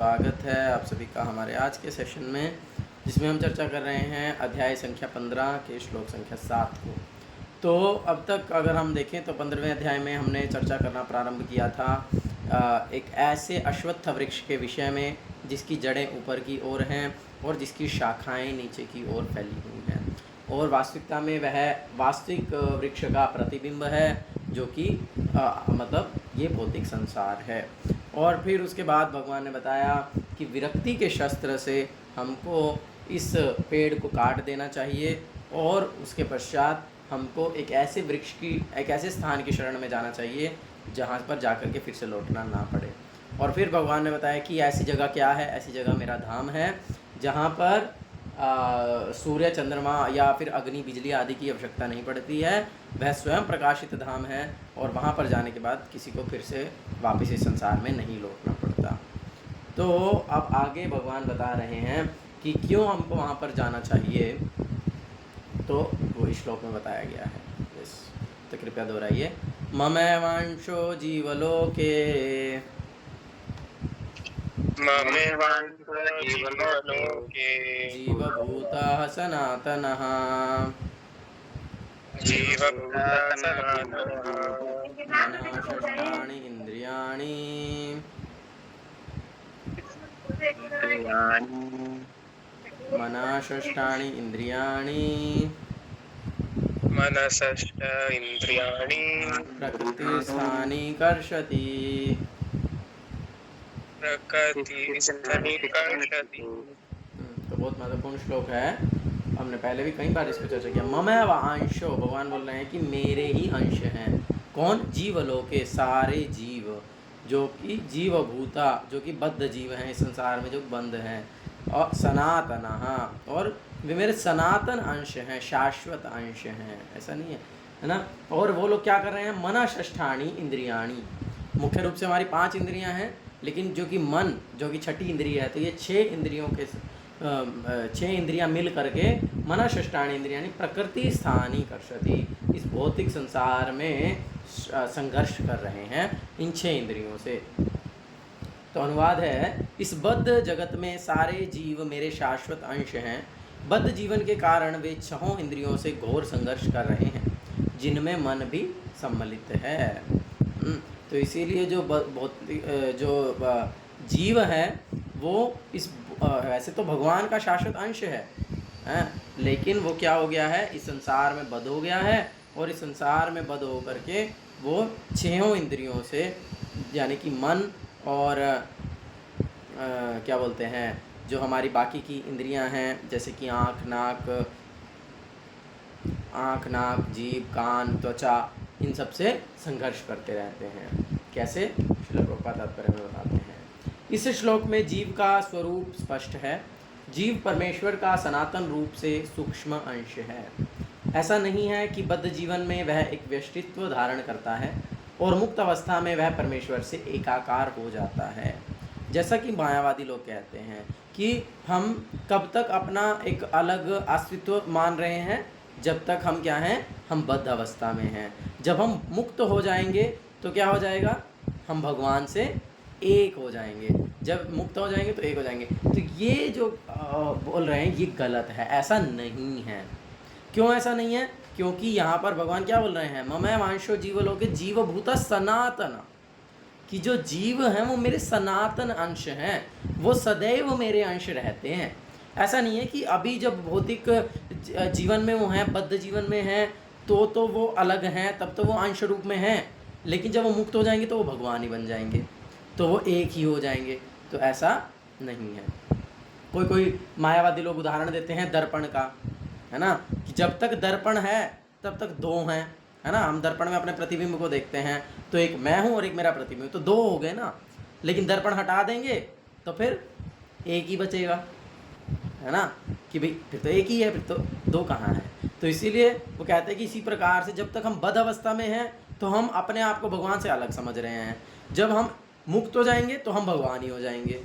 स्वागत है आप सभी का हमारे आज के सेशन में, जिसमें हम चर्चा कर रहे हैं अध्याय संख्या 15 के श्लोक संख्या 7 को। तो अब तक अगर हम देखें तो 15वें अध्याय में हमने चर्चा करना प्रारंभ किया था एक ऐसे अश्वत्थ वृक्ष के विषय में जिसकी जड़ें ऊपर की ओर हैं और जिसकी शाखाएं नीचे की ओर फैली हुई हैं, और वास्तविकता में वह वास्तविक वृक्ष का प्रतिबिंब है, जो कि मतलब ये भौतिक संसार है। और फिर उसके बाद भगवान ने बताया कि विरक्ति के शस्त्र से हमको इस पेड़ को काट देना चाहिए, और उसके पश्चात हमको एक ऐसे स्थान की शरण में जाना चाहिए जहाँ पर जाकर के फिर से लौटना ना पड़े। और फिर भगवान ने बताया कि ऐसी जगह क्या है, ऐसी जगह मेरा धाम है जहाँ पर सूर्य चंद्रमा या फिर अग्नि बिजली आदि की आवश्यकता नहीं पड़ती है। वह स्वयं प्रकाशित धाम है, और वहाँ पर जाने के बाद किसी को फिर से वापस इस संसार में नहीं लौटना पड़ता। तो अब आगे भगवान बता रहे हैं कि क्यों हमको वहाँ पर जाना चाहिए, तो वो इस श्लोक में बताया गया है। तो कृपया दोहराइए। ममैवांशो जीवलोके जीवभूतः सनातनः मनः षष्ठानि इन्द्रियाणि प्रकृतिस्थानि कर्षति। तो बहुत महत्वपूर्ण श्लोक है, हमने पहले भी कई बार इस पर चर्चा किया। ममैव अंशो, भगवान बोल रहे हैं कि मेरे ही अंश हैं। कौन? जीवलोके, सारे जीव, जो कि जीवभूता, जो कि बद्ध जीव हैं इस संसार में, जो बंद हैं, और सनातनः, और वे मेरे सनातन अंश हैं, शाश्वत अंश हैं। ऐसा नहीं है ना। और वो लोग क्या कर रहे हैं? मन षष्ठानि इंद्रियाणि, मुख्य रूप से हमारी 5 इंद्रियां हैं, लेकिन जो कि मन, जो कि छठी इंद्रिय है, तो ये 6 इंद्रियों के 6 इंद्रियां मिल करके मन षष्ठानि इंद्रियाणि प्रकृति स्थानी कर्षति, इस भौतिक संसार में संघर्ष कर रहे हैं इन 6 इंद्रियों से। तो अनुवाद है, इस बद्ध जगत में सारे जीव मेरे शाश्वत अंश हैं। बद्ध जीवन के कारण वे 6 इंद्रियों से घोर संघर्ष कर रहे हैं, जिनमें मन भी सम्मिलित है। तो इसीलिए जो जीव है वो इस वैसे तो भगवान का शाश्वत अंश है, लेकिन वो क्या हो गया है? इस संसार में बद्ध हो गया है, और इस संसार में बद्ध होकर के वो 6 इंद्रियों से, यानी कि मन और क्या बोलते हैं, जो हमारी बाकी की इंद्रियां हैं, जैसे कि आँख, नाक, जीभ, कान, त्वचा, इन सब से संघर्ष करते रहते हैं। कैसे? श्लोक का तात्पर्य में बताते हैं। इस श्लोक में जीव का स्वरूप स्पष्ट है। जीव परमेश्वर का सनातन रूप से सूक्ष्म अंश है। ऐसा नहीं है कि बद्ध जीवन में वह एक व्यष्टित्व धारण करता है और मुक्त अवस्था में वह परमेश्वर से एकाकार हो जाता है। जैसा कि मायावादी लोग कहते हैं कि हम कब तक अपना एक अलग अस्तित्व मान रहे हैं, जब तक हम क्या हैं? हम बद्ध अवस्था में हैं। जब हम मुक्त हो जाएंगे तो क्या हो जाएगा? हम भगवान से एक हो जाएंगे। जब मुक्त हो जाएंगे तो एक हो जाएंगे। तो ये जो बोल रहे हैं ये गलत है, ऐसा नहीं है। क्यों ऐसा नहीं है? क्योंकि यहाँ पर भगवान क्या बोल रहे हैं? ममैवांशो जीवलोके जीवभूता सनातन, कि जो जीव हैं वो मेरे सनातन अंश हैं, वो सदैव मेरे अंश रहते हैं। ऐसा नहीं है कि अभी जब भौतिक जीवन में वो हैं, बद्ध जीवन में हैं, तो वो अलग हैं, तब तो वो अंश रूप में हैं, लेकिन जब वो मुक्त हो जाएंगे तो वो भगवान ही बन जाएंगे, तो वो एक ही हो जाएंगे। तो ऐसा नहीं है। कोई मायावादी लोग उदाहरण देते हैं दर्पण का, है ना, कि जब तक दर्पण है तब तक 2 हैं, है ना। हम दर्पण में अपने प्रतिबिंब को देखते हैं, तो एक मैं हूँ और एक मेरा प्रतिबिंब, तो 2 हो गए ना। लेकिन दर्पण हटा देंगे तो फिर एक ही बचेगा, है ना, कि भाई फिर तो एक ही है, फिर तो 2 कहाँ है। तो इसीलिए वो कहते हैं कि इसी प्रकार से जब तक हम बद्ध अवस्था में हैं तो हम अपने आप को भगवान से अलग समझ रहे हैं। जब हम मुक्त हो जाएंगे तो हम भगवान ही हो जाएंगे,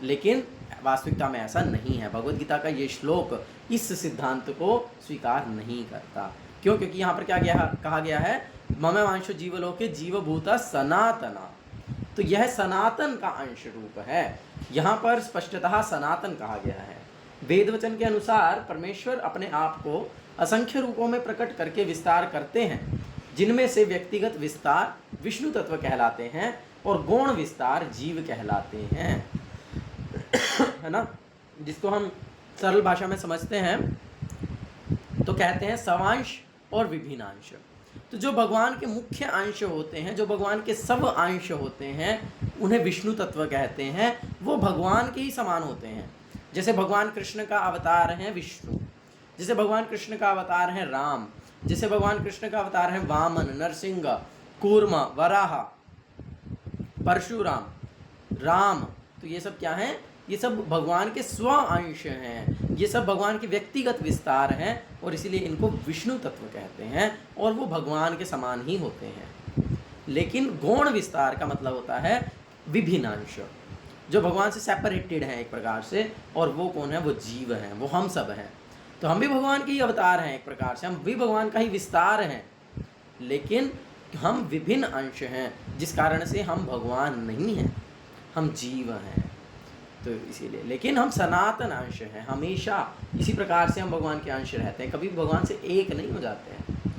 लेकिन वास्तविकता में ऐसा नहीं है। भगवद गीता का ये श्लोक इस सिद्धांत को स्वीकार नहीं करता। क्यों? क्योंकि यहाँ पर क्या कहा गया है? ममैवांशो जीवलोके जीवभूता सनातना, तो यह सनातन का अंश रूप है। यहाँ पर स्पष्टतः सनातन कहा गया है। वेद वचन के अनुसार परमेश्वर अपने आप को असंख्य रूपों में प्रकट करके विस्तार करते हैं, जिनमें से व्यक्तिगत विस्तार विष्णु तत्व कहलाते हैं और गौण विस्तार जीव कहलाते हैं, है ना। जिसको हम सरल भाषा में समझते हैं तो कहते हैं सवांश और विभिन्न अंश। तो जो भगवान के मुख्य अंश होते हैं, जो भगवान के सब अंश होते हैं, उन्हें विष्णु तत्व कहते हैं। वो भगवान के ही समान होते हैं। जैसे भगवान कृष्ण का अवतार है विष्णु, जैसे भगवान कृष्ण का अवतार है राम, जैसे भगवान कृष्ण का अवतार है वामन, नरसिंह, कूर्म, वराह, परशुराम, राम। तो ये सब क्या हैं? ये सब भगवान के स्व अंश हैं। ये सब भगवान के व्यक्तिगत विस्तार हैं और इसीलिए इनको विष्णु तत्व कहते हैं और वो भगवान के समान ही होते हैं। लेकिन गौण विस्तार का मतलब होता है विभिन्न अंश, जो भगवान से सेपरेटेड है एक प्रकार से। और वो कौन है? वो जीव हैं, वो हम सब हैं। तो हम भी भगवान के ही अवतार हैं एक प्रकार से, हम भी भगवान का ही विस्तार हैं, लेकिन हम विभिन्न अंश हैं, जिस कारण से हम भगवान नहीं हैं, हम जीव हैं। तो इसीलिए, लेकिन हम सनातन अंश हैं हमेशा। इसी प्रकार से हम भगवान के अंश रहते हैं, कभी भगवान से एक नहीं हो जाते हैं।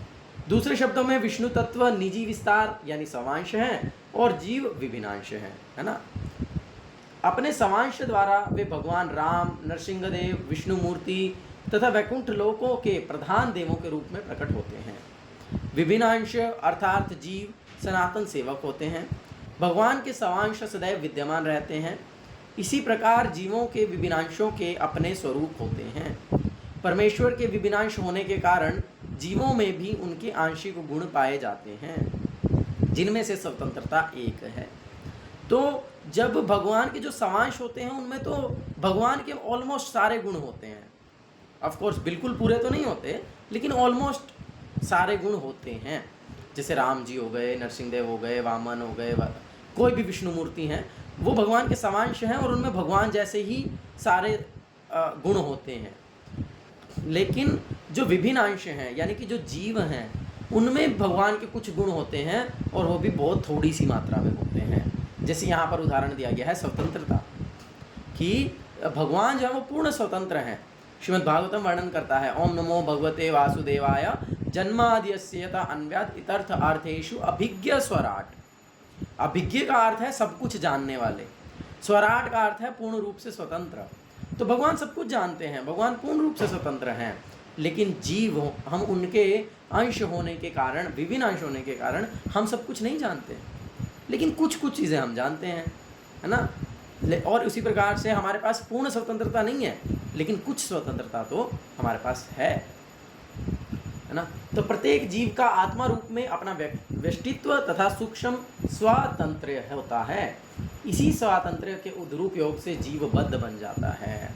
दूसरे शब्दों में विष्णु तत्व निजी विस्तार यानी सवांश हैं और जीव विभिन्नांश हैं, है ना। अपने सवांश द्वारा वे भगवान राम, नरसिंहदेव, विष्णु मूर्ति तथा वैकुंठ लोकों के प्रधान देवों के रूप में प्रकट होते हैं। विभिन्नांश अर्थात जीव सनातन सेवक होते हैं। भगवान के सवांश सदैव विद्यमान रहते हैं। इसी प्रकार जीवों के विभिन्नांशों के अपने स्वरूप होते हैं। परमेश्वर के विभिन्नांश होने के कारण जीवों में भी उनके आंशिक गुण पाए जाते हैं, जिनमें से स्वतंत्रता एक है। तो जब भगवान के जो सवांश होते हैं उनमें तो भगवान के ऑलमोस्ट सारे गुण होते हैं। ऑफ कोर्स बिल्कुल पूरे तो नहीं होते, लेकिन ऑलमोस्ट सारे गुण होते हैं। जैसे राम जी हो गए, नरसिंहदेव हो गए, वामन हो गए, कोई भी विष्णु मूर्ति हैं, वो भगवान के सवांश हैं और उनमें भगवान जैसे ही सारे गुण होते हैं। लेकिन जो विभिन्न अंश हैं यानी कि जो जीव हैं, उनमें भगवान के कुछ गुण होते हैं और वो भी बहुत थोड़ी सी मात्रा में होते हैं। जैसे यहाँ पर उदाहरण दिया गया है स्वतंत्रता कि भगवान जो है वो पूर्ण स्वतंत्र हैं। श्रीमद् भागवतम वर्णन करता है, ओम नमो भगवते वासुदेवाय जन्माद्यस्येत अन्व्याद इतर्थ अर्थेषु अभिज्ञ स्वराट। अभिज्ञ का अर्थ है सब कुछ जानने वाले, स्वराट का अर्थ है पूर्ण रूप से स्वतंत्र। तो भगवान सब कुछ जानते हैं, भगवान पूर्ण रूप से स्वतंत्र हैं। लेकिन जीव हम उनके अंश होने के कारण, विभिन्न अंश होने के कारण हम सब कुछ नहीं जानते, लेकिन कुछ कुछ चीज़ें हम जानते हैं, है ना। और उसी प्रकार से हमारे पास पूर्ण स्वतंत्रता नहीं है, लेकिन कुछ स्वतंत्रता तो हमारे पास है ना। तो प्रत्येक जीव का आत्मा रूप में अपना व्यष्टित्व तथा सूक्ष्म स्वातंत्र्य होता है। इसी स्वातंत्र्य के दुरुपयोग से जीव बद्ध बन जाता है।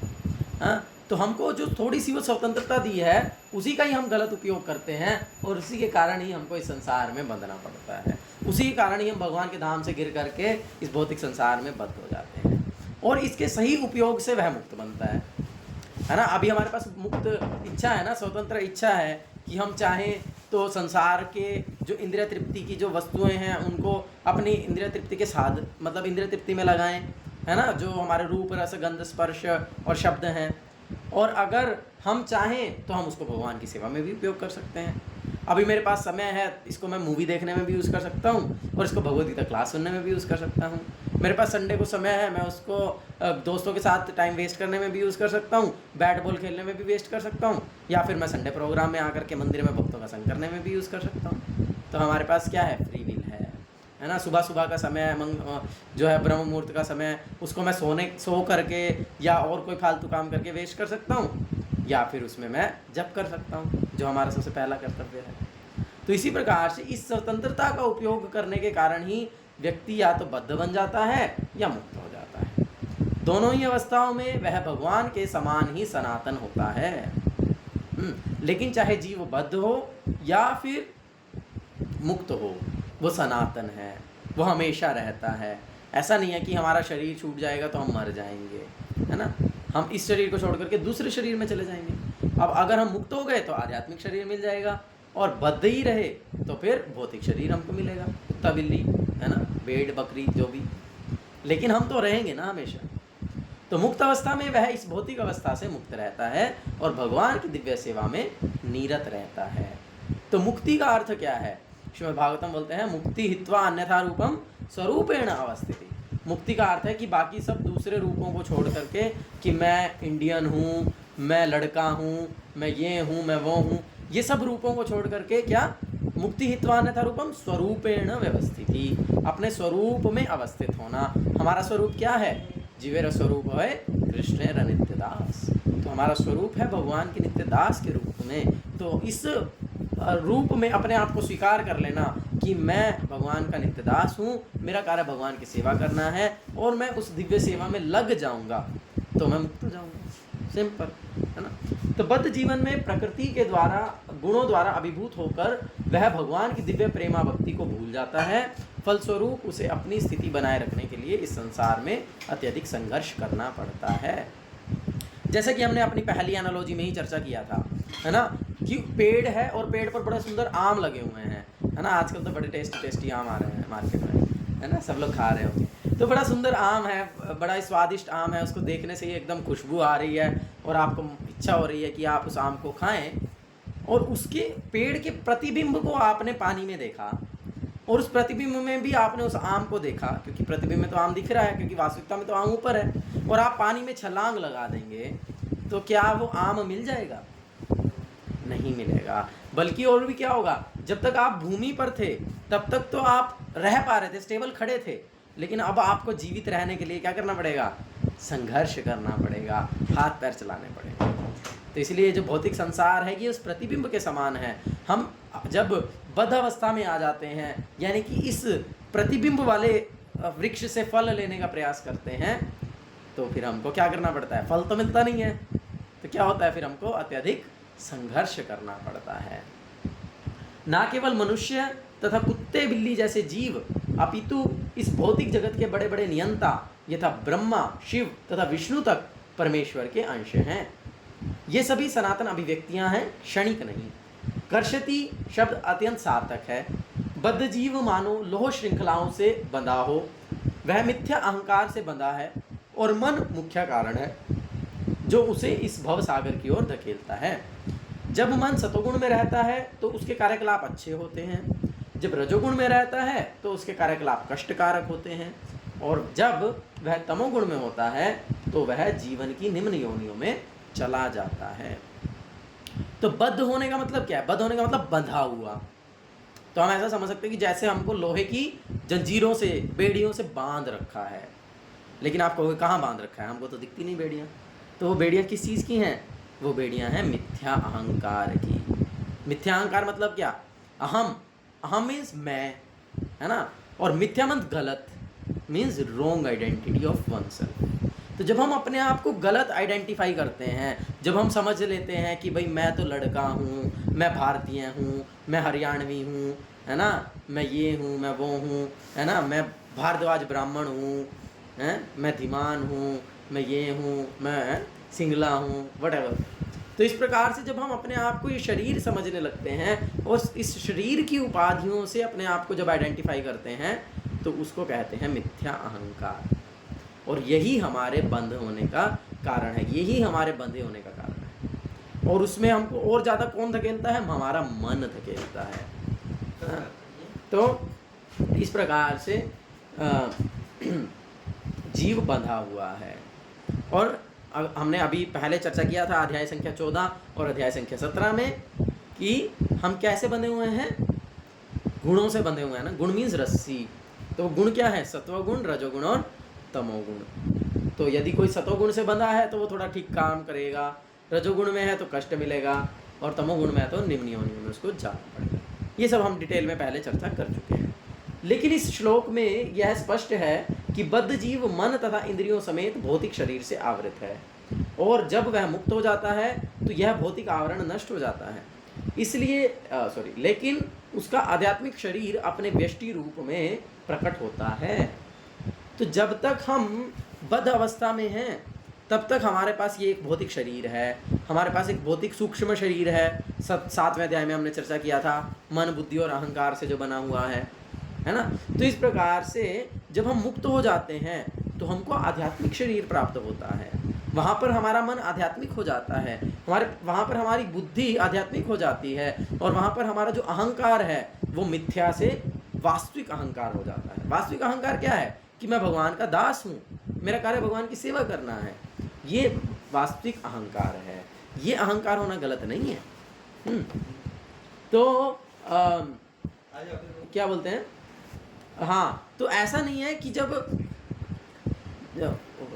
हाँ, तो हमको जो थोड़ी सी वो स्वतंत्रता दी है उसी का ही हम गलत उपयोग करते हैं और उसी के कारण ही हमको इस संसार में बंधना पड़ता है। उसी के कारण ही हम भगवान के धाम से गिर करके इस भौतिक संसार में बद्ध हो जाते हैं और इसके सही उपयोग से वह मुक्त बनता है ना। अभी हमारे पास मुक्त इच्छा है ना, स्वतंत्र इच्छा है कि हम चाहें तो संसार के जो इंद्रिय तृप्ति की जो वस्तुएं हैं उनको अपनी इंद्रिय तृप्ति के साथ मतलब इंद्रिय तृप्ति में लगाएं, है ना। जो हमारे रूप रस गंध स्पर्श और शब्द हैं, और अगर हम चाहें तो हम उसको भगवान की सेवा में भी उपयोग कर सकते हैं। अभी मेरे पास समय है, इसको मैं मूवी देखने में भी यूज़ कर सकता हूँ और इसको भगवद गीता क्लास सुनने में भी यूज़ कर सकता हूँ। मेरे पास संडे को समय है, मैं उसको दोस्तों के साथ टाइम वेस्ट करने में भी यूज़ कर सकता हूँ, बैट बॉल खेलने में भी वेस्ट कर सकता हूँ, या फिर मैं संडे प्रोग्राम में आकर के मंदिर में भक्तों का संग करने में भी यूज़ कर सकता हूँ। तो हमारे पास क्या है? फ्री विल है ना। सुबह सुबह का समय जो है ब्रह्म मुहूर्त का समय, उसको मैं सो करके या और कोई फालतू काम करके वेस्ट कर सकता हूँ, या फिर उसमें मैं जप कर सकता हूँ, जो हमारा सबसे पहला कर्तव्य है। तो इसी प्रकार से इस स्वतंत्रता का उपयोग करने के कारण ही व्यक्ति या तो बद्ध बन जाता है या मुक्त हो जाता है। दोनों ही अवस्थाओं में वह भगवान के समान ही सनातन होता है। लेकिन चाहे जीव बद्ध हो या फिर मुक्त हो, वो सनातन है, वो हमेशा रहता है। ऐसा नहीं है कि हमारा शरीर छूट जाएगा तो हम मर जाएंगे, है ना। हम इस शरीर को छोड़ करके दूसरे शरीर में चले जाएंगे। अब अगर हम मुक्त हो गए तो आध्यात्मिक शरीर मिल जाएगा, और बद्ध ही रहे तो फिर भौतिक शरीर हमको मिलेगा, कुत्ता बिल्ली है ना, भेड़ बकरी जो भी, लेकिन हम तो रहेंगे ना हमेशा। तो मुक्त अवस्था में वह इस भौतिक अवस्था से मुक्त रहता है और भगवान की दिव्य सेवा में नीरत रहता है। तो मुक्ति का अर्थ क्या है? श्रीमद् भागवतम बोलते हैं मुक्ति हित्वा अन्यथा रूपम स्वरूपेण अवस्थिति। मुक्ति का अर्थ है कि बाकी सब दूसरे रूपों को छोड़ करके, कि मैं इंडियन हूँ, मैं लड़का हूँ, मैं ये हूँ, मैं वो हूँ, ये सब रूपों को छोड़ करके क्या, मुक्ति हित्वा अन्यथा रूपम स्वरूपेण व्यवस्थिति, अपने स्वरूप में अवस्थित होना। हमारा स्वरूप क्या है? जीवेर स्वरूप है कृष्णेर नित्यदास। तो हमारा स्वरूप है भगवान के नित्यदास के रूप में। तो इस रूप में अपने आप को स्वीकार कर लेना कि मैं भगवान का नित्यदास हूँ, मेरा कार्य भगवान की सेवा करना है और मैं उस दिव्य सेवा में लग जाऊंगा तो मैं मुक्त हो जाऊंगा। सिंपल है ना। तो बद्ध जीवन में प्रकृति के द्वारा, गुणों द्वारा अभिभूत होकर वह भगवान की दिव्य प्रेमा भक्ति को भूल जाता है। फलस्वरूप उसे अपनी स्थिति बनाए रखने के लिए इस संसार में अत्यधिक संघर्ष करना पड़ता है। जैसे कि हमने अपनी पहली एनालॉजी में ही चर्चा किया था, है ना, कि पेड़ है और पेड़ पर बड़े सुंदर आम लगे हुए हैं, है ना। आजकल तो बड़े टेस्टी आम आ रहे हैं मार्केट में, है ना, सब लोग खा रहे होंगे। तो बड़ा सुंदर आम है, बड़ा ही स्वादिष्ट आम है, उसको देखने से ही एकदम खुशबू आ रही है और आपको इच्छा हो रही है कि आप उस आम को खाएं। और उसके पेड़ के प्रतिबिंब को आपने पानी में देखा और उस प्रतिबिंब में भी आपने उस आम को देखा, क्योंकि प्रतिबिंब में तो आम दिख रहा है, क्योंकि वास्तविकता में तो आम ऊपर है, और आप पानी में छलांग लगा देंगे तो क्या वो आम मिल जाएगा? नहीं मिलेगा। बल्कि और भी क्या होगा, जब तक आप भूमि पर थे तब तक तो आप रह पा रहे थे, स्टेबल खड़े थे, लेकिन अब आपको जीवित रहने के लिए क्या करना पड़ेगा? संघर्ष करना पड़ेगा, हाथ पैर चलाने पड़ेगा। तो इसलिए जो भौतिक संसार है ये उस प्रतिबिंब के समान है। हम जब बद्ध अवस्था में आ जाते हैं, यानी कि इस प्रतिबिंब वाले वृक्ष से फल लेने का प्रयास करते हैं, तो फिर हमको क्या करना पड़ता है? फल तो मिलता नहीं है, तो क्या होता है? फिर हमको अत्यधिक संघर्ष करना पड़ता है। ना केवल मनुष्य तथा कुत्ते बिल्ली जैसे जीव, अपितु इस भौतिक जगत के बड़े बड़े नियंता यथा ब्रह्मा, शिव तथा विष्णु तक परमेश्वर के अंश हैं। ये सभी सनातन अभिव्यक्तियां हैं, क्षणिक नहीं। कर्षति शब्द अत्यंत सार्थक है। बद्ध जीव मानो लोह श्रृंखलाओं से बंधा हो, वह मिथ्या अहंकार से बंधा है और मन मुख्य कारण है जो उसे इस भव सागर की ओर धकेलता है। जब मन सतोगुण में रहता है तो उसके कार्यकलाप अच्छे होते हैं, जब रजोगुण में रहता है तो उसके कार्यकलाप कष्टकारक होते हैं, और जब वह तमोगुण में होता है तो वह जीवन की निम्न योनियों में चला जाता है। तो बद्ध होने का मतलब क्या है? बद्ध होने का मतलब बंधा हुआ। तो हम ऐसा समझ सकते हैं कि जैसे हमको लोहे की जंजीरों से, बेड़ियों से बांध रखा है, लेकिन आप कहोगे कहाँ बांध रखा है? हमको तो दिखती नहीं बेड़ियाँ। तो वो बेड़ियाँ किस चीज़ की हैं? वो बेड़ियाँ हैं मिथ्या अहंकार की। मिथ्या अहंकार मतलब क्या? अहम, अहम मीन्स मैं, है ना, और मिथ्या मतलब गलत, means wrong identity of one self. तो जब हम अपने आप को गलत आइडेंटिफाई करते हैं, जब हम समझ लेते हैं कि भाई मैं तो लड़का हूँ, मैं भारतीय हूँ, मैं हरियाणवी हूँ, है ना, मैं ये हूँ, मैं वो हूँ, है ना, मैं भारद्वाज ब्राह्मण हूँ, हैं, मैं धीमान हूँ, मैं ये हूँ, मैं सिंगला हूँ, व्हाटएवर। तो इस प्रकार से जब हम अपने आप को ये शरीर समझने लगते हैं और इस शरीर की उपाधियों से अपने आप को जब आइडेंटिफाई करते हैं तो उसको कहते हैं मिथ्या अहंकार। और यही हमारे बंध होने का कारण है, यही हमारे बंधे होने का कारण है। और उसमें हमको और ज़्यादा कौन धकेलता है? हमारा मन धकेलता है। तो इस प्रकार से जीव बंधा हुआ है। और हमने अभी पहले चर्चा किया था अध्याय संख्या 14 और अध्याय संख्या 17 में कि हम कैसे बंधे हुए हैं? गुणों से बंधे हुए हैं ना। गुण मीन्स रस्सी। तो गुण क्या है? सत्वगुण, रजोगुण और तमोगुण। तो यदि कोई सतोगुण से बंधा है तो वो थोड़ा ठीक काम करेगा, रजोगुण में है तो कष्ट मिलेगा, और तमोगुण में है तो निम्न योनि में उसको जाना पड़ेगा। ये सब हम डिटेल में पहले चर्चा कर चुके हैं। लेकिन इस श्लोक में यह स्पष्ट है कि बद्ध जीव मन तथा इंद्रियों समेत भौतिक शरीर से आवृत है, और जब वह मुक्त हो जाता है तो यह भौतिक आवरण नष्ट हो जाता है। इसलिए लेकिन उसका आध्यात्मिक शरीर अपने व्यष्टि रूप में प्रकट होता है। तो जब तक हम बद्ध अवस्था में हैं तब तक हमारे पास ये एक भौतिक शरीर है, हमारे पास एक भौतिक सूक्ष्म शरीर है। 7वें अध्याय में हमने चर्चा किया था मन, बुद्धि और अहंकार से जो बना हुआ है। है ना। तो इस प्रकार से जब हम मुक्त हो जाते हैं तो हमको आध्यात्मिक शरीर प्राप्त होता है। वहाँ पर हमारा मन आध्यात्मिक हो जाता है, वहाँ पर हमारी बुद्धि आध्यात्मिक हो जाती है, और वहाँ पर हमारा जो अहंकार है वो मिथ्या से वास्तविक अहंकार हो जाता है। वास्तविक अहंकार क्या है कि मैं भगवान का दास हूँ, मेरा कार्य भगवान की सेवा करना है, ये वास्तविक अहंकार है। ये अहंकार होना गलत नहीं है। तो क्या बोलते हैं, हाँ, तो ऐसा नहीं है कि जब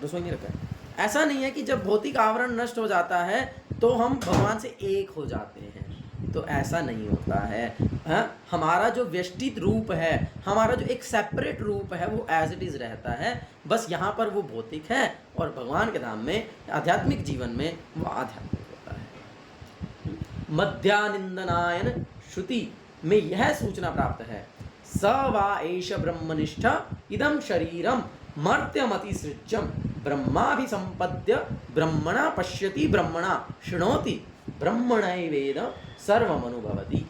रसोई नहीं रखा है, ऐसा नहीं है कि जब भौतिक आवरण नष्ट हो जाता है तो हम भगवान से एक हो जाते हैं, तो ऐसा नहीं होता है। हाँ, हमारा जो व्यष्टित रूप है, हमारा जो एक सेपरेट रूप है वो एज इट इज रहता है, बस यहाँ पर वो भौतिक है, और भगवान के धाम में आध्यात्मिक जीवन में वो आध्यात्मिक होता है। मध्यानिंदनायन श्रुति में यह सूचना प्राप्त है, स वा एष ब्रह्मनिष्ठ इदं शरीरम मर्त्यमतिसृज्यम ब्रह्माभिसंपद्य ब्रह्मणा पश्यति ब्रह्मणा शृणोति ब्रह्मणैवेद सर्वमनुभवति।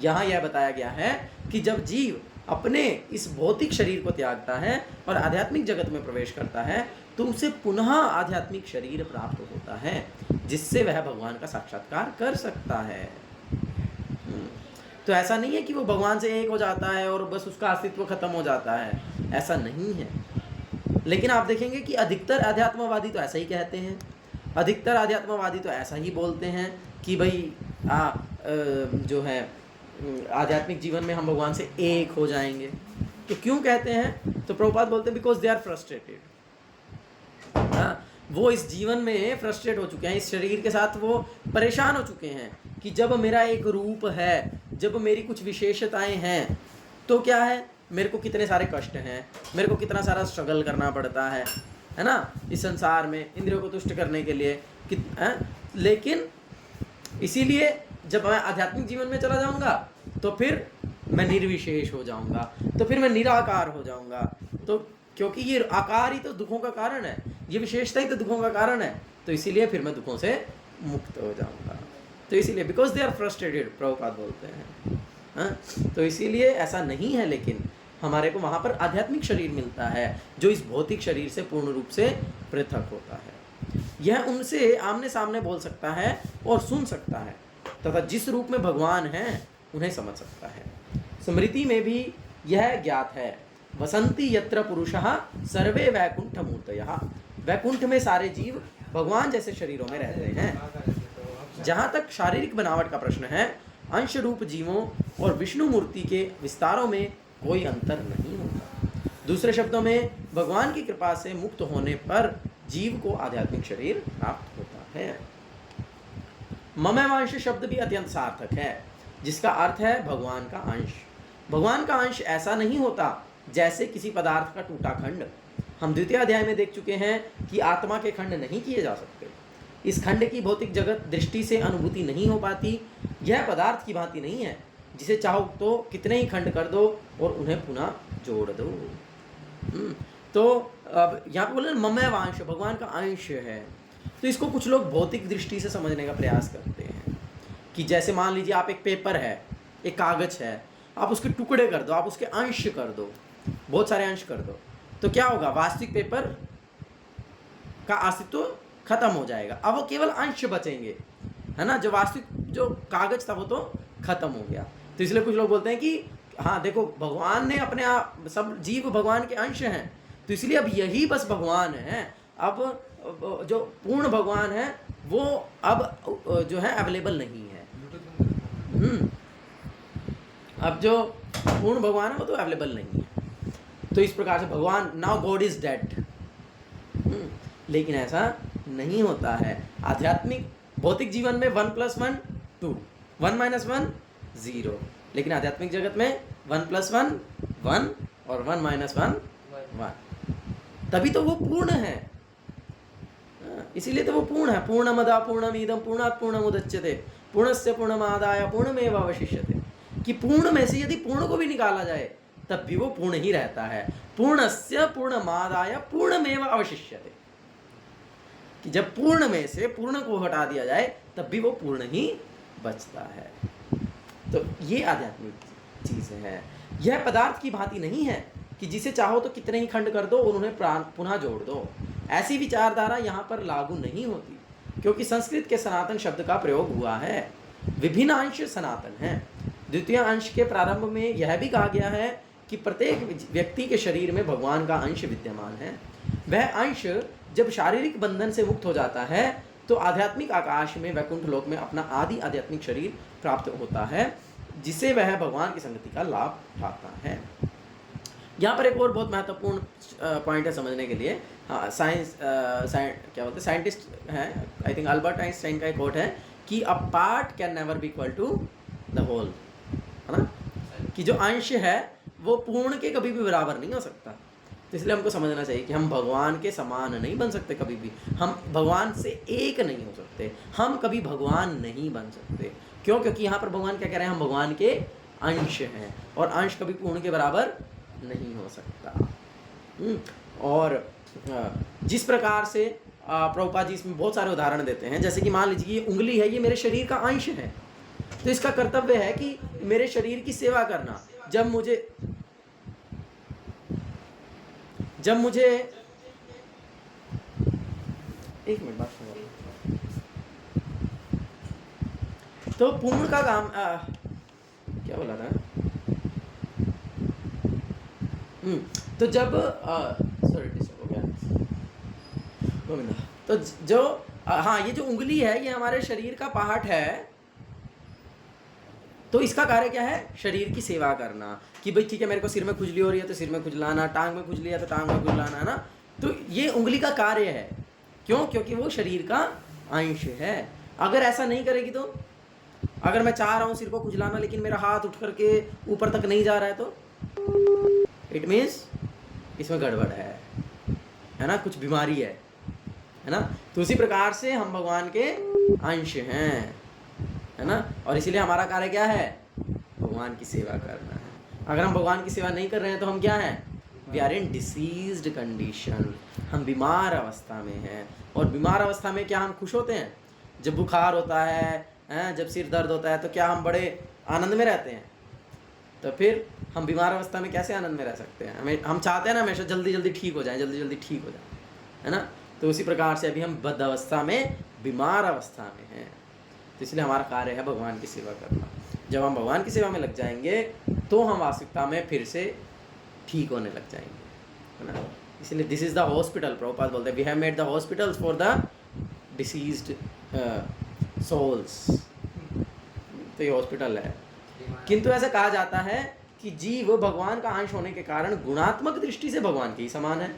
यहाँ यह बताया गया है कि जब जीव अपने इस भौतिक शरीर को त्यागता है और आध्यात्मिक जगत में प्रवेश करता है तो उसे पुनः आध्यात्मिक शरीर प्राप्त होता है, जिससे वह भगवान का साक्षात्कार कर सकता है। तो ऐसा नहीं है कि वो भगवान से एक हो जाता है और बस उसका अस्तित्व खत्म हो जाता है, ऐसा नहीं है। लेकिन आप देखेंगे कि अधिकतर अध्यात्मवादी तो ऐसा ही कहते हैं, अधिकतर अध्यात्मवादी तो ऐसा ही बोलते हैं कि भाई जो है आध्यात्मिक जीवन में हम भगवान से एक हो जाएंगे। तो क्यों कहते हैं, तो प्रभुपाद बोलते हैं बिकॉज दे आर फ्रस्ट्रेटेड। वो इस जीवन में फ्रस्ट्रेट हो चुके हैं, इस शरीर के साथ वो परेशान हो चुके हैं कि जब मेरा एक रूप है, जब मेरी कुछ विशेषताएं हैं, तो क्या है, मेरे को कितने सारे कष्ट हैं, मेरे को कितना सारा स्ट्रगल करना पड़ता है ना, इस संसार में इंद्रियों को तुष्ट करने के लिए लेकिन इसीलिए जब मैं आध्यात्मिक जीवन में चला जाऊंगा तो फिर मैं निर्विशेष हो जाऊंगा, तो फिर मैं निराकार हो जाऊंगा। तो क्योंकि ये आकार ही तो दुखों का कारण है, ये विशेषता ही तो दुखों का कारण है, तो इसीलिए फिर मैं दुखों से मुक्त हो जाऊंगा। तो इसीलिए because they are frustrated, Prabhupada बोलते हैं। हाँ, तो इसीलिए ऐसा नहीं है, लेकिन हमारे को वहाँ पर आध्यात्मिक शरीर मिलता है जो इस भौतिक शरीर से पूर्ण रूप से पृथक होता है। यह उनसे आमने सामने बोल सकता है और सुन सकता है तथा जिस रूप में भगवान हैं उन्हें समझ सकता है। स्मृति में भी यह ज्ञात है, वसंती यत्र पुरुषः सर्वे वैकुंठ मूर्तयः। वैकुंठ में सारे जीव भगवान जैसे शरीरों में रहते हैं। जहाँ तक शारीरिक बनावट का प्रश्न है, अंश रूप जीवों और विष्णु मूर्ति के विस्तारों में कोई अंतर नहीं होता। दूसरे शब्दों में भगवान की कृपा से मुक्त होने पर जीव को आध्यात्मिक शरीर प्राप्त होता है। ममैवांश शब्द भी अत्यंत सार्थक है, जिसका अर्थ है भगवान का अंश। भगवान का अंश ऐसा नहीं होता जैसे किसी पदार्थ का टूटा खंड। हम द्वितीय अध्याय में देख चुके हैं कि आत्मा के खंड नहीं किए जा सकते। इस खंड की भौतिक जगत दृष्टि से अनुभूति नहीं हो पाती। यह पदार्थ की भांति नहीं है जिसे चाहो तो कितने ही खंड कर दो और उन्हें पुनः जोड़ दो। तो अब यहाँ पे बोले ममैवांश, भगवान का अंश है, तो इसको कुछ लोग भौतिक दृष्टि से समझने का प्रयास करते हैं कि जैसे मान लीजिए आप एक पेपर है, एक कागज है, आप उसके टुकड़े कर दो, आप उसके अंश कर दो, बहुत सारे अंश कर दो, तो क्या होगा, वास्तविक पेपर का अस्तित्व खत्म हो जाएगा। अब वो केवल अंश बचेंगे, है ना। जो वास्तविक जो कागज था वो तो खत्म हो गया। तो इसलिए कुछ लोग बोलते हैं कि हाँ देखो, भगवान ने अपने आप, सब जीव भगवान के अंश हैं, तो इसलिए अब यही बस भगवान है। अब जो पूर्ण भगवान है वो अब जो है अवेलेबल नहीं है। अब जो पूर्ण भगवान है वो तो अवेलेबल नहीं है। तो इस प्रकार से भगवान, नाउ गॉड इज डेड। लेकिन ऐसा नहीं होता है। आध्यात्मिक भौतिक जीवन में 1 + 1 2, 1 - 1 0, लेकिन आध्यात्मिक जगत में 1 + 1 1 और 1 - 1 1। तभी तो वो पूर्ण है, इसीलिए तो वो पूर्ण है। पूर्णमदा पूर्णमिदं पूर्णात् पूर्णमुदच्यते पूर्णस्य पूर्णमादाय पूर्णमेवावशिष्यते। कि पूर्ण में से यदि पूर्ण को भी निकाला जाए तब भी वो पूर्ण ही रहता है। पूर्णस्य पूर्णमादाय पूर्णमेव अवशिष्यते, कि जब पूर्ण में से पूर्ण को हटा दिया जाए तब भी वो पूर्ण ही बचता है। तो ये आध्यात्मिक चीज है। यह पदार्थ की भांति नहीं है कि जिसे चाहो तो कितने ही खंड कर दो और उन्हें पुनः जोड़ दो। ऐसी विचारधारा यहाँ पर लागू नहीं होती, क्योंकि संस्कृत के सनातन शब्द का प्रयोग हुआ है। विभिन्न अंश सनातन हैं। द्वितीय अंश के प्रारंभ में यह भी कहा गया है कि प्रत्येक व्यक्ति के शरीर में भगवान का अंश विद्यमान है। वह अंश जब शारीरिक बंधन से मुक्त हो जाता है तो आध्यात्मिक आकाश में वैकुंठ लोक में अपना आदि आध्यात्मिक शरीर प्राप्त होता है, जिसे वह भगवान की संगति का लाभ उठाता है। यहाँ पर एक और बहुत महत्वपूर्ण पॉइंट है समझने के लिए। हाँ, क्या बोलते हैं, साइंटिस्ट हैं, आई थिंक अल्बर्ट आइंस्टाइन का एक कोट है कि a part can never be equal to the whole, है ना, कि जो अंश है वो पूर्ण के कभी भी बराबर नहीं हो सकता। तो इसलिए हमको समझना चाहिए कि हम भगवान के समान नहीं बन सकते कभी भी, हम भगवान से एक नहीं हो सकते, हम कभी भगवान नहीं बन सकते। क्यों? क्योंकि यहाँ पर भगवान क्या कह रहे हैं, हम भगवान के अंश हैं और अंश कभी पूर्ण के बराबर नहीं हो सकता। और जिस प्रकार से प्रभुपाद जी इसमें बहुत सारे उदाहरण देते हैं, जैसे कि मान लीजिए ये उंगली है, ये मेरे शरीर का अंश है, तो इसका कर्तव्य है कि मेरे शरीर की सेवा करना। जब मुझे एक मिनट बात सुनो, तो पूर्ण का काम क्या बोला था, तो जब सॉरी डिस्टर्ब हो गया गोविंदा। तो जो हाँ, ये जो उंगली है ये हमारे शरीर का पार्ट है, तो इसका कार्य क्या है, शरीर की सेवा करना। कि भाई ठीक है, मेरे को सिर में खुजली हो रही है तो सिर में खुजलाना, टांग में खुजली है तो टांग में खुजलाना, है ना। तो ये उंगली का कार्य है। क्यों? क्योंकि वो शरीर का अंश है। अगर ऐसा नहीं करेगी तो, अगर मैं चाह रहा हूँ सिर को खुजलाना लेकिन मेरा हाथ उठ करके ऊपर तक नहीं जा रहा है तो इट मीन्स इसमें गड़बड़ है ना, कुछ बीमारी है ना। तो उसी प्रकार से हम भगवान के अंश हैं, है ना, और इसीलिए हमारा कार्य क्या है, भगवान की सेवा करना है। अगर हम भगवान की सेवा नहीं कर रहे हैं तो हम क्या हैं, we are in diseased condition, हम बीमार अवस्था में हैं। और बीमार अवस्था में क्या हम खुश होते हैं? जब बुखार होता है, जब सिर दर्द होता है तो क्या हम बड़े आनंद में रहते हैं? तो फिर हम बीमार अवस्था में कैसे आनंद में रह सकते हैं? हम चाहते हैं ना हमेशा जल्दी जल्दी ठीक हो जाए, जल्दी जल्दी ठीक हो जाए, है ना। तो उसी प्रकार से अभी हम बद्ध अवस्था में, बीमार अवस्था में हैं, तो इसलिए हमारा कार्य है भगवान की सेवा करना। जब हम भगवान की सेवा में लग जाएंगे तो हम वास्तविकता में फिर से ठीक होने लग जाएंगे, है ना। इसलिए this is the hospital, Prabhupada बोलते हैं we have made the hospitals for the diseased souls. तो ये हॉस्पिटल है। किंतु ऐसा कहा जाता है कि जीव भगवान का अंश होने के कारण गुणात्मक दृष्टि से भगवान के ही समान है,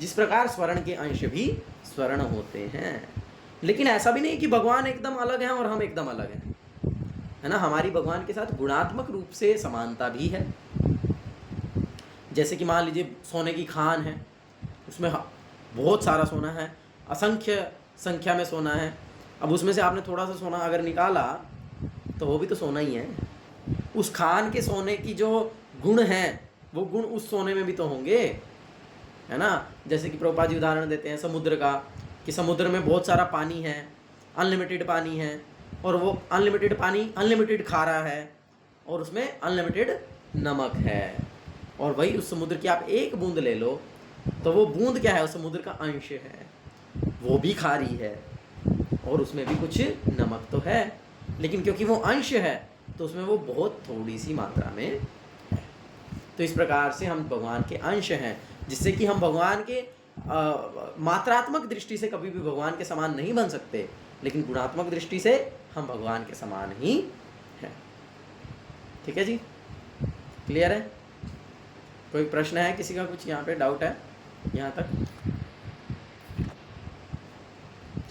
जिस प्रकार स्वर्ण के अंश भी स्वर्ण होते हैं। लेकिन ऐसा भी नहीं कि भगवान एकदम अलग हैं और हम एकदम अलग हैं, है ना। हमारी भगवान के साथ गुणात्मक रूप से समानता भी है। जैसे कि मान लीजिए सोने की खान है, उसमें बहुत सारा सोना है, असंख्य संख्या में सोना है। अब उसमें से आपने थोड़ा सा सोना अगर निकाला तो वो भी तो सोना ही है। उस खान के सोने की जो गुण हैं वो गुण उस सोने में भी तो होंगे, है ना। जैसे कि प्रभुपाद जी उदाहरण देते हैं समुद्र का, कि समुद्र में बहुत सारा पानी है, अनलिमिटेड पानी है, और वो अनलिमिटेड पानी अनलिमिटेड खारा है, और उसमें अनलिमिटेड नमक है। और वही उस समुद्र की आप एक बूंद ले लो तो वो बूंद क्या है, उस समुद्र का अंश है, वो भी खारी है और उसमें भी कुछ नमक तो है, लेकिन क्योंकि वो अंश है तो उसमें वो बहुत थोड़ी सी मात्रा में है। तो इस प्रकार से हम भगवान के अंश हैं, जिससे कि हम भगवान के मात्रात्मक दृष्टि से कभी भी भगवान के समान नहीं बन सकते, लेकिन गुणात्मक दृष्टि से हम भगवान के समान ही हैं। ठीक है जी, क्लियर है? कोई प्रश्न है किसी का, कुछ यहाँ पे डाउट है यहाँ तक?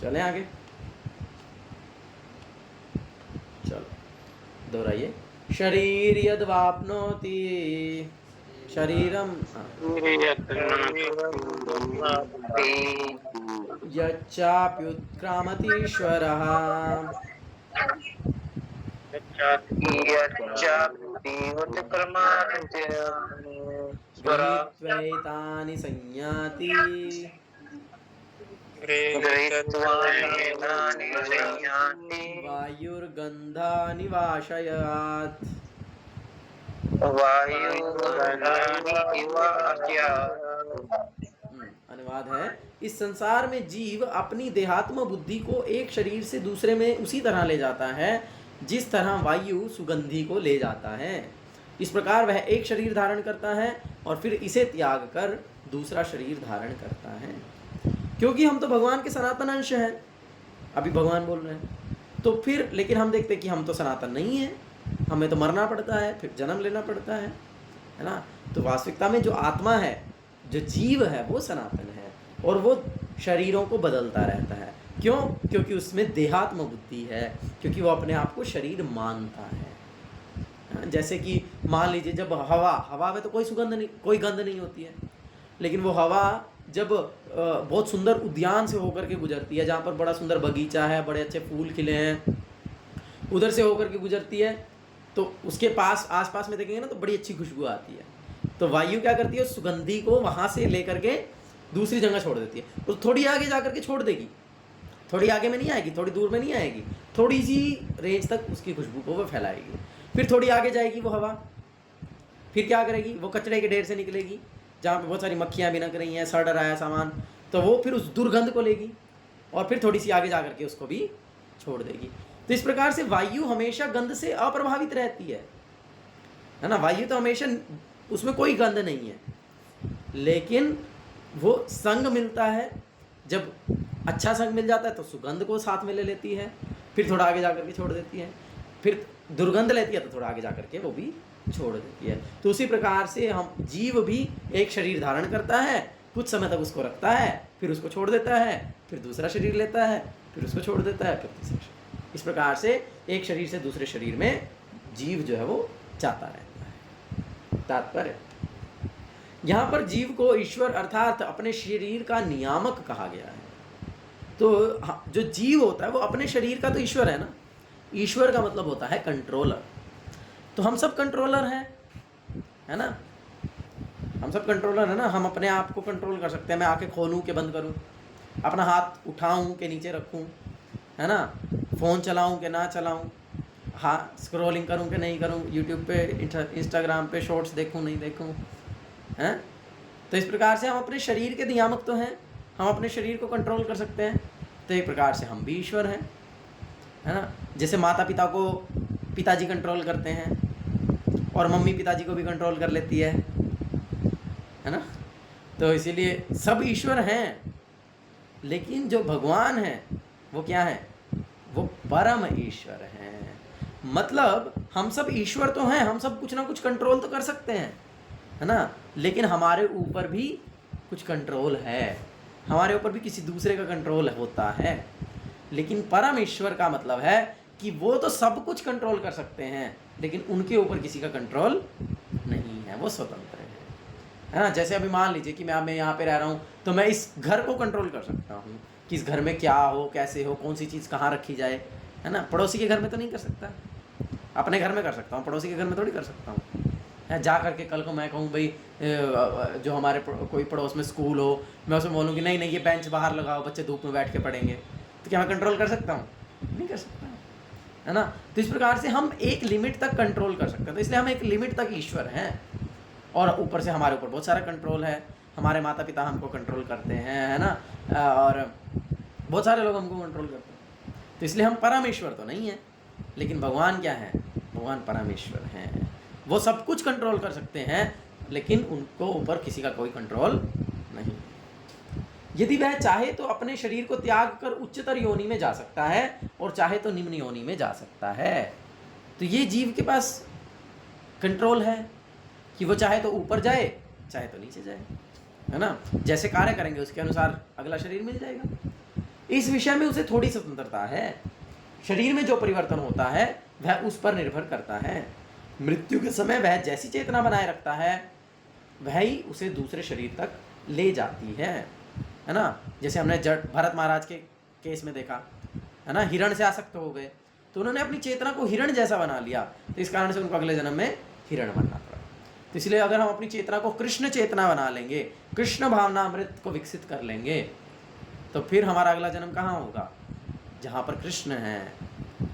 चलें आगे, चलो दोहराइए। शरीर यद्वाप्नोति शरीरम यच्चाप्युत्क्रामतीश्वरः गृहीत्वैतानि संयाति वायुर्गन्धानि वाशयात्। वायुगणानि इव अद्य। अनुवाद है, इस संसार में जीव अपनी देहात्म बुद्धि को एक शरीर से दूसरे में उसी तरह ले जाता है जिस तरह वायु सुगंधि को ले जाता है। इस प्रकार वह एक शरीर धारण करता है और फिर इसे त्याग कर दूसरा शरीर धारण करता है। क्योंकि हम तो भगवान के सनातन अंश हैं, अभी भगवान बोल रहे हैं, तो फिर लेकिन हम देखते कि हम तो सनातन नहीं है, हमें तो मरना पड़ता है, फिर जन्म लेना पड़ता है ना। तो वास्तविकता में जो आत्मा है, जो जीव है, वो सनातन है और वो शरीरों को बदलता रहता है। क्यों? क्योंकि उसमें देहात्म बुद्धि है, क्योंकि वो अपने आप को शरीर मानता है। जैसे कि मान लीजिए जब हवा में तो कोई सुगंध नहीं, कोई गंध नहीं होती है, लेकिन वो हवा जब बहुत सुंदर उद्यान से होकर के गुजरती है, जहाँ पर बड़ा सुंदर बगीचा है, बड़े अच्छे फूल खिले हैं, उधर से होकर के गुजरती है, तो उसके पास आसपास में देखेंगे ना तो बड़ी अच्छी खुशबू आती है। तो वायु क्या करती है, सुगंधी को वहाँ से लेकर के दूसरी जगह छोड़ देती है। तो थोड़ी आगे जा करके छोड़ देगी, थोड़ी आगे में नहीं आएगी, थोड़ी दूर में नहीं आएगी, थोड़ी सी रेंज तक उसकी खुशबू को वो फैलाएगी। फिर थोड़ी आगे जाएगी वो हवा, फिर क्या करेगी, वो कचरे के ढेर से निकलेगी जहाँ पे बहुत सारी मक्खियाँ बिनक रही हैं, सड़ रहा है सामान, तो वो फिर उस दुर्गंध को लेगी और फिर थोड़ी सी आगे जा करके उसको भी छोड़ देगी। तो इस प्रकार से वायु हमेशा गंध से अप्रभावित रहती है ना। वायु तो हमेशा, उसमें कोई गंध नहीं है, लेकिन वो संग मिलता है, जब अच्छा संग मिल जाता है तो सुगंध को साथ में ले लेती है, फिर थोड़ा आगे जा करके छोड़ देती है, फिर दुर्गंध लेती है तो थोड़ा आगे जा करके वो भी छोड़ देती है। तो उसी प्रकार से हम जीव भी एक शरीर धारण करता है, कुछ समय तक उसको रखता है, फिर उसको छोड़ देता है, फिर दूसरा शरीर लेता है, फिर उसको छोड़ देता है, फिर तीसरा शरीर। इस प्रकार से एक शरीर से दूसरे शरीर में जीव जो है वो जाता रहता है। तात्पर्य, यहाँ पर जीव को ईश्वर अर्थात अपने शरीर का नियामक कहा गया है। तो जो जीव होता है वो अपने शरीर का तो ईश्वर है ना। ईश्वर का मतलब होता है कंट्रोलर। तो हम सब कंट्रोलर हैं, है ना। हम सब कंट्रोलर है ना। हम अपने आप को कंट्रोल कर सकते हैं। मैं आंखें खोलूं कि बंद करूं, अपना हाथ उठाऊं कि नीचे रखूं, है ना, फ़ोन चलाऊं कि ना चलाऊं, हाँ स्क्रॉलिंग करूं कि नहीं करूं, यूट्यूब पे इंस्टाग्राम पे शॉर्ट्स देखूं नहीं देखूं, हैं। तो इस प्रकार से हम अपने शरीर के नियामक तो हैं, हम अपने शरीर को कंट्रोल कर सकते हैं। तो एक प्रकार से हम भी ईश्वर हैं, है ना। जैसे माता पिता को पिताजी कंट्रोल करते हैं और मम्मी पिताजी को भी कंट्रोल कर लेती है ना। तो इसीलिए सब ईश्वर हैं, लेकिन जो भगवान है वो क्या है, वो परम ईश्वर हैं। मतलब हम सब ईश्वर तो हैं, हम सब कुछ ना कुछ कंट्रोल तो कर सकते हैं, है ना, लेकिन हमारे ऊपर भी कुछ कंट्रोल है, हमारे ऊपर भी किसी दूसरे का कंट्रोल होता है। लेकिन परम ईश्वर का मतलब है कि वो तो सब कुछ कंट्रोल कर सकते हैं, लेकिन उनके ऊपर किसी का कंट्रोल नहीं है, वो स्वतंत्र है ना। जैसे अभी मान लीजिए कि मैं यहाँ पे रह रहा हूँ, तो मैं इस घर को कंट्रोल कर सकता हूँ कि इस घर में क्या हो, कैसे हो, कौन सी चीज़ कहाँ रखी जाए, है ना। पड़ोसी के घर में तो नहीं कर सकता, अपने घर में कर सकता हूँ, पड़ोसी के घर में थोड़ी कर सकता हूँ। जा करके कल को मैं कहूँ भाई जो हमारे कोई पड़ोस में स्कूल हो, मैं उसमें बोलूँ कि नहीं नहीं ये बेंच बाहर लगाओ, बच्चे धूप में बैठ के पढ़ेंगे, तो क्या मैं कंट्रोल कर सकता हूँ? नहीं कर सकता, है ना। तो इस प्रकार से हम एक लिमिट तक कंट्रोल कर सकते हैं। तो इसलिए हम एक लिमिट तक ईश्वर हैं, और ऊपर से हमारे ऊपर बहुत सारा कंट्रोल है। हमारे माता पिता हमको कंट्रोल करते हैं, है ना, और बहुत सारे लोग हमको कंट्रोल करते हैं। तो इसलिए हम परमेश्वर तो नहीं है, लेकिन भगवान क्या है, भगवान परमेश्वर हैं। वो सब कुछ कंट्रोल कर सकते हैं, लेकिन उनको ऊपर किसी का कोई कंट्रोल नहीं। यदि वह चाहे तो अपने शरीर को त्याग कर उच्चतर योनि में जा सकता है, और चाहे तो निम्न योनि में जा सकता है। तो ये जीव के पास कंट्रोल है कि वो चाहे तो ऊपर जाए, चाहे तो नीचे जाए, है ना। जैसे कार्य करेंगे उसके अनुसार अगला शरीर मिल जाएगा। इस विषय में उसे थोड़ी स्वतंत्रता है। शरीर में जो परिवर्तन होता है वह उस पर निर्भर करता है। मृत्यु के समय वह जैसी चेतना बनाए रखता है वह ही उसे दूसरे शरीर तक ले जाती है ना। जैसे हमने भरत महाराज के केस में देखा, है ना, हिरण से आसक्त हो गए, तो उन्होंने अपनी चेतना को हिरण जैसा बना लिया, तो इस कारण से उनको अगले जन्म में हिरण बनना पड़ा। तो इसलिए अगर हम अपनी चेतना को कृष्ण चेतना बना लेंगे, कृष्ण भावना अमृत को विकसित कर लेंगे, तो फिर हमारा अगला जन्म कहाँ होगा, जहाँ पर कृष्ण है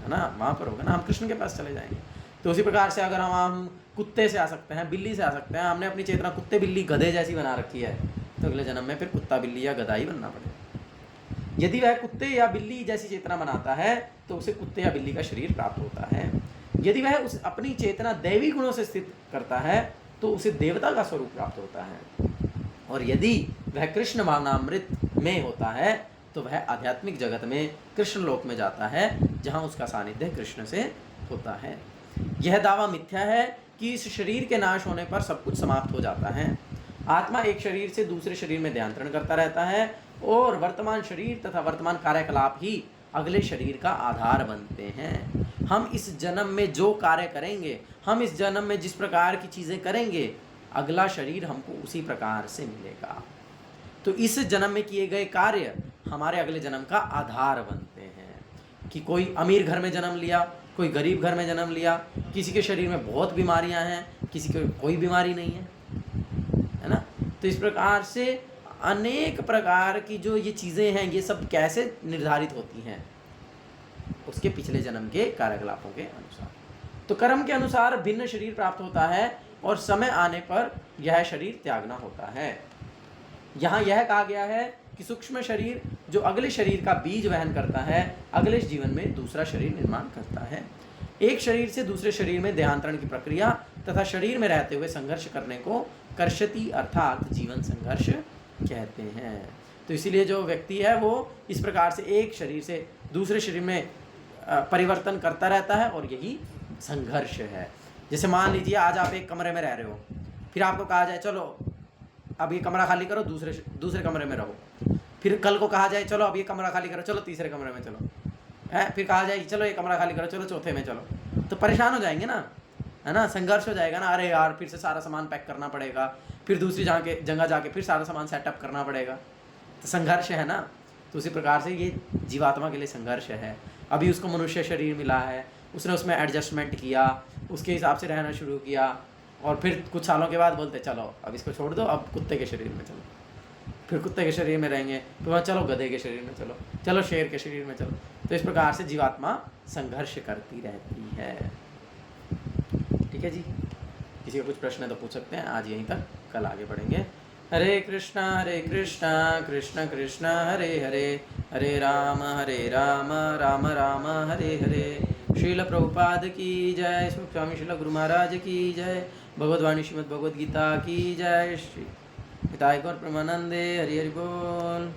ना, वहाँ पर होगा ना, हम कृष्ण के पास चले जाएंगे। तो उसी प्रकार से अगर हम कुत्ते से आ सकते हैं, बिल्ली से आ सकते हैं, हमने अपनी चेतना कुत्ते बिल्ली गधे जैसी बना रखी है, तो अगले जन्म में फिर कुत्ता बिल्ली या गधा ही बनना पड़ेगा। यदि वह कुत्ते या बिल्ली जैसी चेतना बनाता है तो उसे कुत्ते या बिल्ली का शरीर प्राप्त होता है। यदि वह उस अपनी चेतना दैवी गुणों से स्थित करता है तो उसे देवता का स्वरूप प्राप्त होता है। और यदि वह कृष्ण भावनामृत में होता है तो वह आध्यात्मिक जगत में कृष्ण लोक में जाता है, जहाँ उसका सानिध्य कृष्ण से होता है। यह दावा मिथ्या है कि इस शरीर के नाश होने पर सब कुछ समाप्त हो जाता है। आत्मा एक शरीर से दूसरे शरीर में ध्यांतरण करता रहता है और वर्तमान शरीर तथा वर्तमान कार्यकलाप ही अगले शरीर का आधार बनते हैं। हम इस जन्म में जो कार्य करेंगे, हम इस जन्म में जिस प्रकार की चीज़ें करेंगे, अगला शरीर हमको उसी प्रकार से मिलेगा। तो इस जन्म में किए गए कार्य हमारे अगले जन्म का आधार बनते हैं। कि कोई अमीर घर में जन्म लिया, कोई गरीब घर में जन्म लिया, किसी के शरीर में बहुत बीमारियां हैं, किसी को कोई बीमारी नहीं है ना। तो इस प्रकार से अनेक प्रकार की जो ये चीज़ें हैं, ये सब कैसे निर्धारित होती हैं, उसके पिछले जन्म के कार्यकलापों के अनुसार। तो कर्म के अनुसार भिन्न शरीर प्राप्त होता है और समय आने पर यह शरीर त्यागना होता है। यहाँ यह कहा गया है कि सूक्ष्म शरीर जो अगले शरीर का बीज वहन करता है, अगले जीवन में दूसरा शरीर निर्माण करता है। एक शरीर से दूसरे शरीर में देहांतरण की प्रक्रिया तथा शरीर में रहते हुए संघर्ष करने को कर्षति अर्थात जीवन संघर्ष कहते हैं। तो इसीलिए जो व्यक्ति है वो इस प्रकार से एक शरीर से दूसरे शरीर में परिवर्तन करता रहता है और यही संघर्ष है। जैसे मान लीजिए आज आप एक कमरे में रह रहे हो, फिर आपको कहा जाए चलो अब ये कमरा खाली करो, दूसरे कमरे में रहो। फिर कल को कहा जाए चलो अब ये कमरा खाली करो, चलो तीसरे कमरे में चलो, है। फिर कहा जाए चलो ये कमरा खाली करो, चलो चौथे में चलो। तो परेशान हो जाएंगे ना, है ना, संघर्ष हो जाएगा ना। अरे यार फिर से सारा सामान पैक करना पड़ेगा, फिर दूसरी जगह जाके फिर सारा सामान सेटअप करना पड़ेगा। तो संघर्ष है ना। तो उसी प्रकार से ये जीवात्मा के लिए संघर्ष है। अभी उसको मनुष्य शरीर मिला है, उसने उसमें एडजस्टमेंट किया, उसके हिसाब से रहना शुरू किया, और फिर कुछ सालों के बाद बोलते चलो अब इसको छोड़ दो, अब कुत्ते के शरीर में चलो। फिर कुत्ते के शरीर में रहेंगे, फिर वहाँ चलो गधे के शरीर में चलो, चलो शेर के शरीर में चलो। तो इस प्रकार से जीवात्मा संघर्ष करती रहती है। ठीक है जी, किसी का कुछ प्रश्न है तो पूछ सकते हैं। आज यहीं तक, कल आगे बढ़ेंगे। हरे कृष्णा कृष्ण कृष्ण हरे हरे, हरे राम राम राम हरे हरे। श्रील प्रभुपाद की जय, स्वामी श्रील गुरु महाराज की जय, भगवद्वाणी श्रीमद् भगवद गीता की जय। श्री पिताय गौर प्रेमानंदे, हरि हरि बोल।